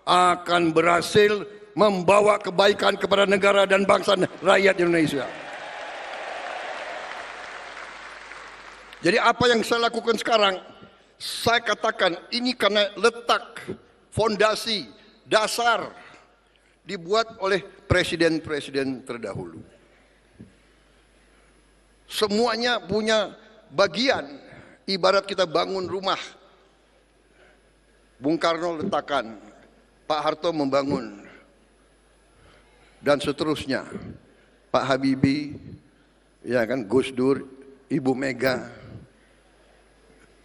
akan berhasil membawa kebaikan kepada negara dan bangsa rakyat Indonesia. Jadi apa yang saya lakukan sekarang, saya katakan ini karena letak fondasi dasar dibuat oleh presiden-presiden terdahulu. Semuanya punya bagian, ibarat kita bangun rumah. Bung Karno letakkan, Pak Harto membangun, dan seterusnya. Pak Habibie, ya kan, Gus Dur, Ibu Mega.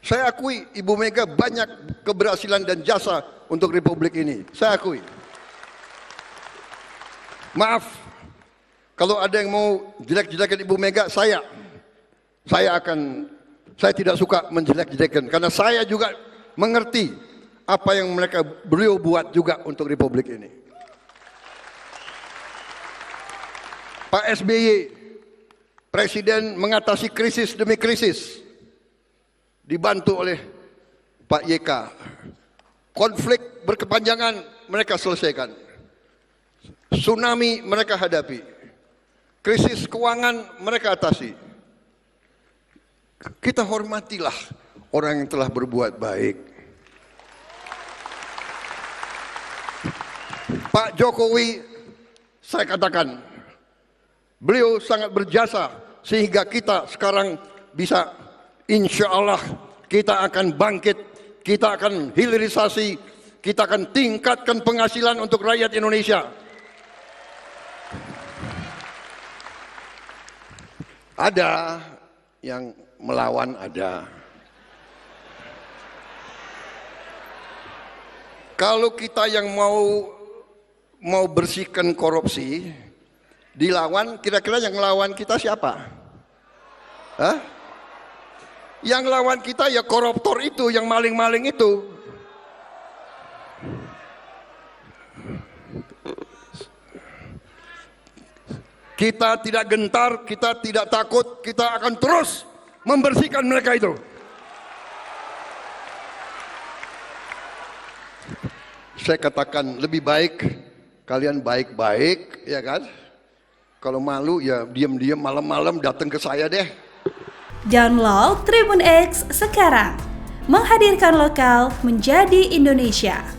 Saya akui Ibu Mega banyak keberhasilan dan jasa untuk Republik ini. Saya akui. Maaf, kalau ada yang mau jelek-jelekan Ibu Mega, saya tidak suka menjelek-jelekan, karena saya juga mengerti apa yang beliau buat juga untuk Republik ini. Pak SBY, presiden mengatasi krisis demi krisis, dibantu oleh Pak YK. Konflik berkepanjangan mereka selesaikan. Tsunami mereka hadapi. Krisis keuangan mereka atasi. Kita hormatilah orang yang telah berbuat baik. Pak Jokowi, saya katakan, beliau sangat berjasa sehingga kita sekarang bisa, insya Allah kita akan bangkit, kita akan hilirisasi, kita akan tingkatkan penghasilan untuk rakyat Indonesia. Ada yang melawan, ada. Kalau kita yang mau bersihkan korupsi, dilawan, kira-kira yang melawan kita siapa? Hah? Yang lawan kita ya koruptor itu, yang maling-maling itu. Kita tidak gentar, kita tidak takut, kita akan terus membersihkan mereka itu. Saya katakan lebih baik kalian baik-baik, ya kan? Kalau malu ya diam-diam malam-malam datang ke saya deh. Download Tribun X sekarang, menghadirkan lokal menjadi Indonesia.